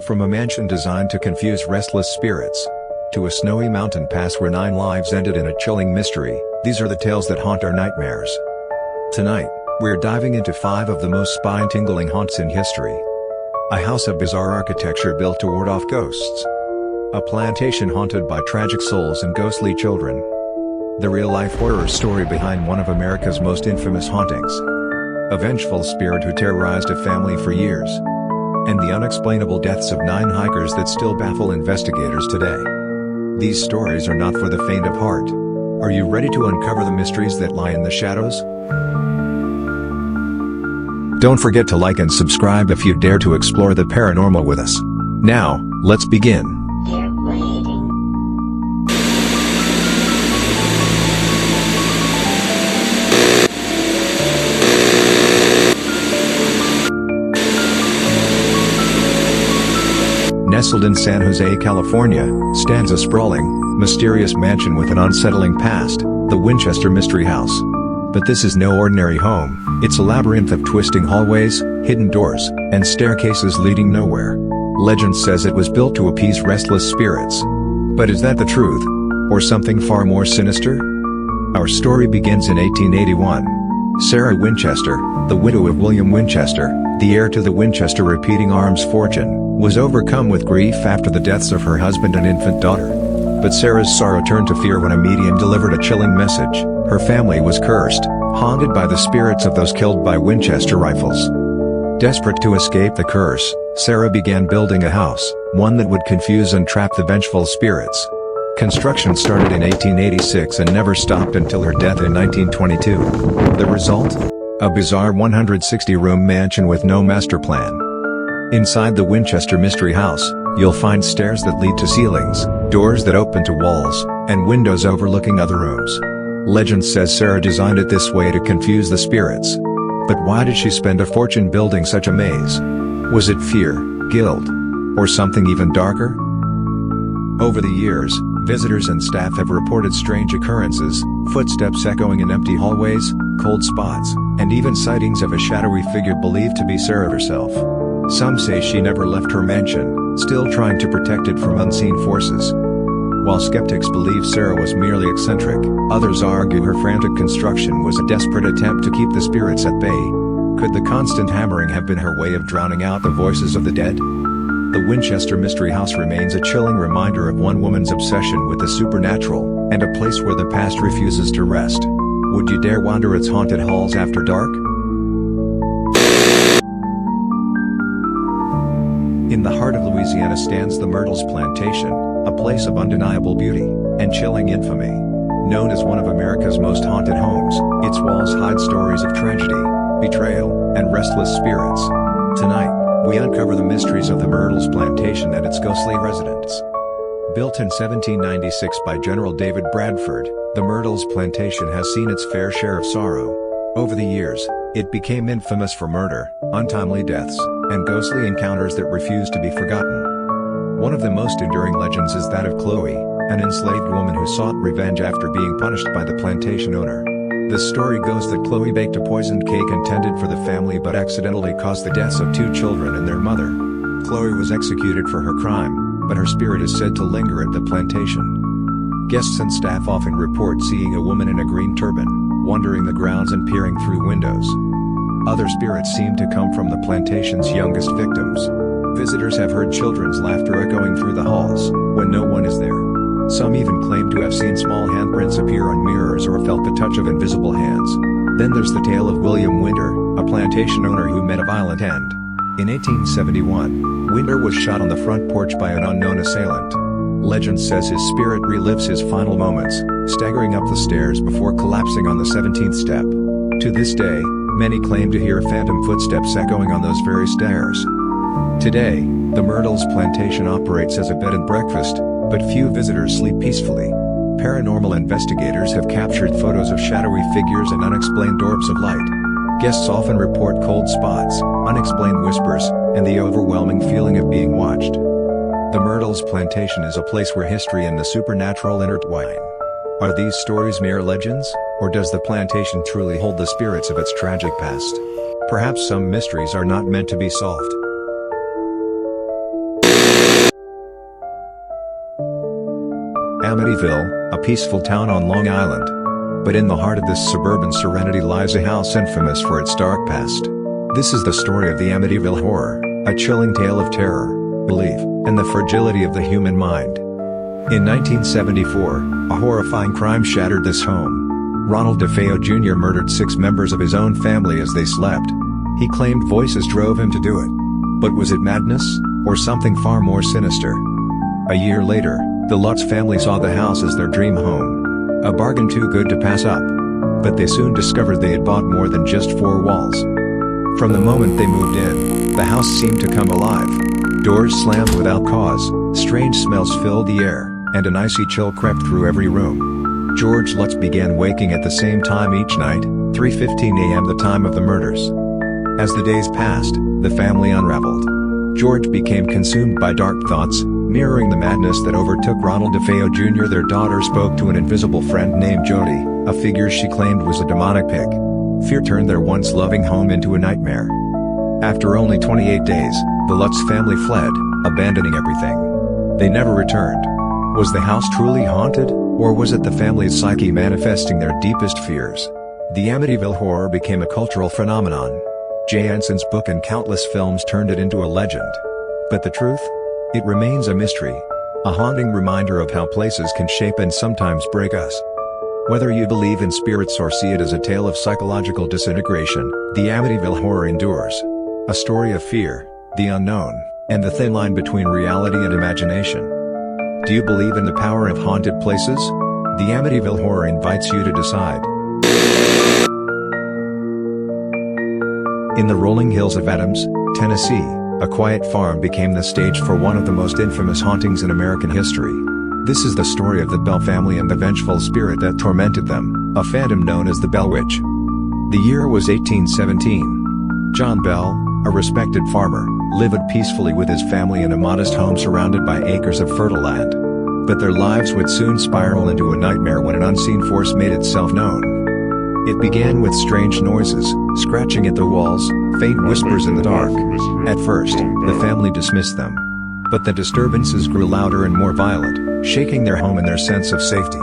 From a mansion designed to confuse restless spirits, to a snowy mountain pass where 9 lives ended in a chilling mystery, these are the tales that haunt our nightmares. Tonight, we're diving into 5 of the most spine-tingling haunts in history. A house of bizarre architecture built to ward off ghosts. A plantation haunted by tragic souls and ghostly children. The real-life horror story behind one of America's most infamous hauntings. A vengeful spirit who terrorized a family for years. And the unexplainable deaths of 9 hikers that still baffle investigators today. These stories are not for the faint of heart. Are you ready to uncover the mysteries that lie in the shadows? Don't forget to like and subscribe if you dare to explore the paranormal with us. Now, let's begin. They're waiting. Nestled in San Jose, California, stands a sprawling, mysterious mansion with an unsettling past, the Winchester Mystery House. But this is no ordinary home, it's a labyrinth of twisting hallways, hidden doors, and staircases leading nowhere. Legend says it was built to appease restless spirits. But is that the truth? Or something far more sinister? Our story begins in 1881. Sarah Winchester, the widow of William Winchester, the heir to the Winchester repeating arms fortune, was overcome with grief after the deaths of her husband and infant daughter. But Sarah's sorrow turned to fear when a medium delivered a chilling message: her family was cursed, haunted by the spirits of those killed by Winchester rifles. Desperate to escape the curse, Sarah began building a house, one that would confuse and trap the vengeful spirits. Construction started in 1886 and never stopped until her death in 1922. The result? A bizarre 160-room mansion with no master plan. Inside the Winchester Mystery House, you'll find stairs that lead to ceilings, doors that open to walls, and windows overlooking other rooms. Legend says Sarah designed it this way to confuse the spirits. But why did she spend a fortune building such a maze? Was it fear, guilt, or something even darker? Over the years, visitors and staff have reported strange occurrences, footsteps echoing in empty hallways, cold spots, and even sightings of a shadowy figure believed to be Sarah herself. Some say she never left her mansion, still trying to protect it from unseen forces. While skeptics believe Sarah was merely eccentric, others argue her frantic construction was a desperate attempt to keep the spirits at bay. Could the constant hammering have been her way of drowning out the voices of the dead? The Winchester Mystery House remains a chilling reminder of one woman's obsession with the supernatural, and a place where the past refuses to rest. Would you dare wander its haunted halls after dark? In the heart of Louisiana stands the Myrtles Plantation, a place of undeniable beauty and chilling infamy. Known as one of America's most haunted homes, its walls hide stories of tragedy, betrayal, and restless spirits. Tonight, we uncover the mysteries of the Myrtles Plantation and its ghostly residents. Built in 1796 by General David Bradford, the Myrtles Plantation has seen its fair share of sorrow. Over the years, it became infamous for murder, untimely deaths, and ghostly encounters that refuse to be forgotten. One of the most enduring legends is that of Chloe, an enslaved woman who sought revenge after being punished by the plantation owner. The story goes that Chloe baked a poisoned cake intended for the family but accidentally caused the deaths of 2 children and their mother. Chloe was executed for her crime, but her spirit is said to linger at the plantation. Guests and staff often report seeing a woman in a green turban, wandering the grounds and peering through windows. Other spirits seem to come from the plantation's youngest victims. Visitors have heard children's laughter echoing through the halls, when no one is there. Some even claim to have seen small handprints appear on mirrors or felt the touch of invisible hands. Then there's the tale of William Winter, a plantation owner who met a violent end. In 1871, Winter was shot on the front porch by an unknown assailant. Legend says his spirit relives his final moments, staggering up the stairs before collapsing on the 17th step. To this day, many claim to hear phantom footsteps echoing on those very stairs. Today, the Myrtles Plantation operates as a bed and breakfast, but few visitors sleep peacefully. Paranormal investigators have captured photos of shadowy figures and unexplained orbs of light. Guests often report cold spots, unexplained whispers, and the overwhelming feeling of being watched. The Myrtles Plantation is a place where history and the supernatural intertwine. Are these stories mere legends, or does the plantation truly hold the spirits of its tragic past? Perhaps some mysteries are not meant to be solved. Amityville, a peaceful town on Long Island. But in the heart of this suburban serenity lies a house infamous for its dark past. This is the story of the Amityville Horror, a chilling tale of terror, belief, and the fragility of the human mind. In 1974, a horrifying crime shattered this home. Ronald DeFeo Jr. murdered 6 members of his own family as they slept. He claimed voices drove him to do it. But was it madness, or something far more sinister? A year later, the Lutz family saw the house as their dream home. A bargain too good to pass up. But they soon discovered they had bought more than just 4 walls. From the moment they moved in, the house seemed to come alive. Doors slammed without cause, strange smells filled the air, and an icy chill crept through every room. George Lutz began waking at the same time each night, 3:15 a.m. the time of the murders. As the days passed, the family unraveled. George became consumed by dark thoughts, mirroring the madness that overtook Ronald DeFeo Jr. Their daughter spoke to an invisible friend named Jody, a figure she claimed was a demonic pig. Fear turned their once loving home into a nightmare. After only 28 days, the Lutz family fled, abandoning everything. They never returned. Was the house truly haunted, or was it the family's psyche manifesting their deepest fears? The Amityville Horror became a cultural phenomenon. J. Anson's book and countless films turned it into a legend. But the truth? It remains a mystery. A haunting reminder of how places can shape and sometimes break us. Whether you believe in spirits or see it as a tale of psychological disintegration, the Amityville Horror endures. A story of fear, the unknown, and the thin line between reality and imagination. Do you believe in the power of haunted places? The Amityville Horror invites you to decide. In the rolling hills of Adams, Tennessee, a quiet farm became the stage for one of the most infamous hauntings in American history. This is the story of the Bell family and the vengeful spirit that tormented them, a phantom known as the Bell Witch. The year was 1817. John Bell, a respected farmer, lived peacefully with his family in a modest home surrounded by acres of fertile land. But their lives would soon spiral into a nightmare when an unseen force made itself known. It began with strange noises, scratching at the walls, faint whispers in the dark. At first, the family dismissed them. But the disturbances grew louder and more violent, shaking their home and their sense of safety.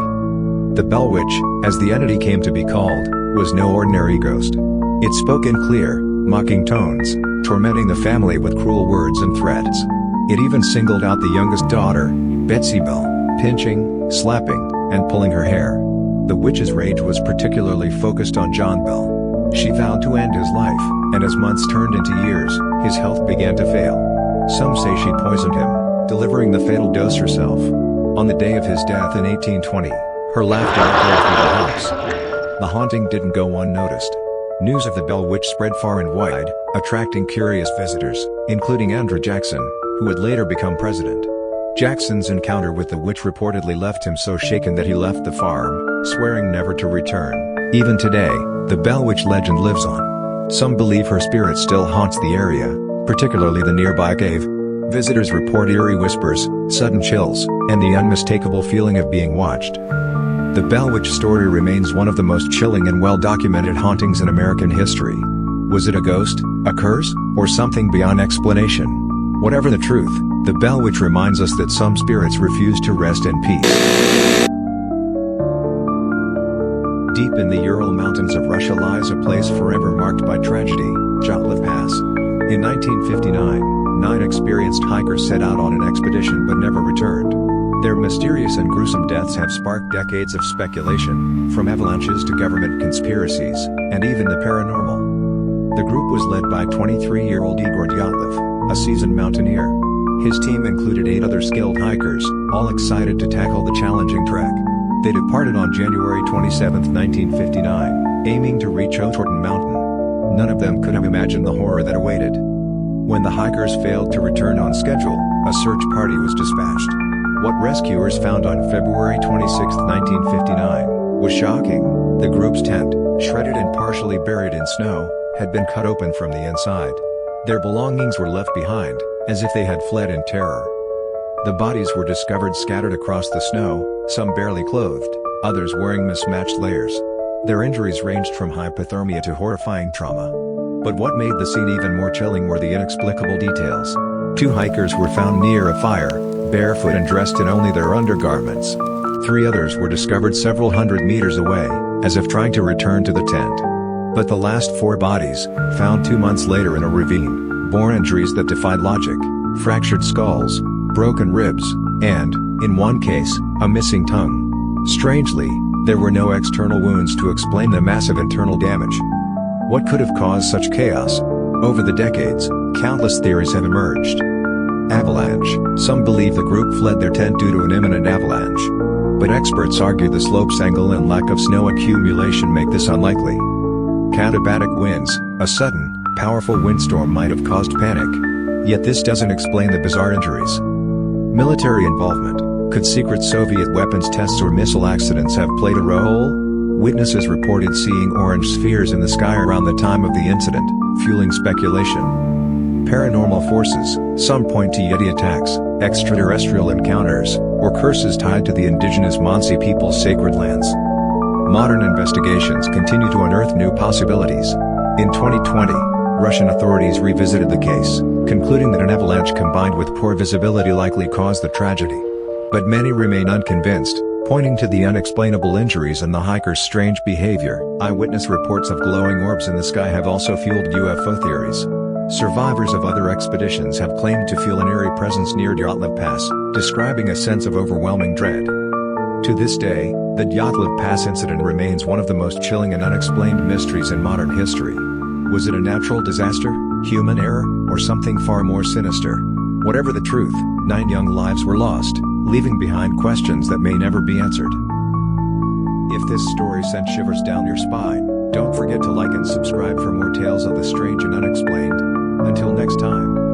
The Bell Witch, as the entity came to be called, was no ordinary ghost. It spoke in clear, mocking tones, tormenting the family with cruel words and threats. It even singled out the youngest daughter, Betsy Bell, pinching, slapping, and pulling her hair. The witch's rage was particularly focused on John Bell. She vowed to end his life, and as months turned into years, his health began to fail. Some say she poisoned him, delivering the fatal dose herself. On the day of his death in 1820, her laughter echoed through the house. The haunting didn't go unnoticed. News of the Bell Witch spread far and wide, attracting curious visitors, including Andrew Jackson, who would later become president. Jackson's encounter with the witch reportedly left him so shaken that he left the farm, swearing never to return. Even today, the Bell Witch legend lives on. Some believe her spirit still haunts the area, particularly the nearby cave. Visitors report eerie whispers, sudden chills, and the unmistakable feeling of being watched. The Bell Witch story remains one of the most chilling and well-documented hauntings in American history. Was it a ghost, a curse, or something beyond explanation? Whatever the truth, the Bell Witch reminds us that some spirits refuse to rest in peace. Deep in the Ural Mountains of Russia lies a place forever marked by tragedy, Dyatlov Pass. In 1959, 9 experienced hikers set out on an expedition but never returned. Their mysterious and gruesome deaths have sparked decades of speculation, from avalanches to government conspiracies, and even the paranormal. The group was led by 23-year-old Igor Dyatlov, a seasoned mountaineer. His team included 8 other skilled hikers, all excited to tackle the challenging trek. They departed on January 27, 1959, aiming to reach Otorten Mountain. None of them could have imagined the horror that awaited. When the hikers failed to return on schedule, a search party was dispatched. What rescuers found on February 26, 1959, was shocking. The group's tent, shredded and partially buried in snow, had been cut open from the inside. Their belongings were left behind, as if they had fled in terror. The bodies were discovered scattered across the snow, some barely clothed, others wearing mismatched layers. Their injuries ranged from hypothermia to horrifying trauma. But what made the scene even more chilling were the inexplicable details. 2 hikers were found near a fire, barefoot and dressed in only their undergarments. 3 others were discovered several hundred meters away, as if trying to return to the tent. But the last 4 bodies, found 2 months later in a ravine, bore injuries that defied logic: fractured skulls, broken ribs, and, in one case, a missing tongue. Strangely, there were no external wounds to explain the massive internal damage. What could have caused such chaos? Over the decades, countless theories have emerged. Avalanche. Some believe the group fled their tent due to an imminent avalanche. But experts argue the slope's angle and lack of snow accumulation make this unlikely. Katabatic winds. A sudden, powerful windstorm might have caused panic. Yet this doesn't explain the bizarre injuries. Military involvement. Could secret Soviet weapons tests or missile accidents have played a role? Witnesses reported seeing orange spheres in the sky around the time of the incident, fueling speculation. Paranormal forces. Some point to Yeti attacks, extraterrestrial encounters, or curses tied to the indigenous Mansi people's sacred lands. Modern investigations continue to unearth new possibilities. In 2020, Russian authorities revisited the case, concluding that an avalanche combined with poor visibility likely caused the tragedy. But many remain unconvinced, pointing to the unexplainable injuries and the hiker's strange behavior. Eyewitness reports of glowing orbs in the sky have also fueled UFO theories. Survivors of other expeditions have claimed to feel an eerie presence near Dyatlov Pass, describing a sense of overwhelming dread. To this day, the Dyatlov Pass Incident remains one of the most chilling and unexplained mysteries in modern history. Was it a natural disaster, human error, or something far more sinister? Whatever the truth, 9 young lives were lost, leaving behind questions that may never be answered. If this story sent shivers down your spine, don't forget to like and subscribe for more tales of the strange and unexplained. Until next time.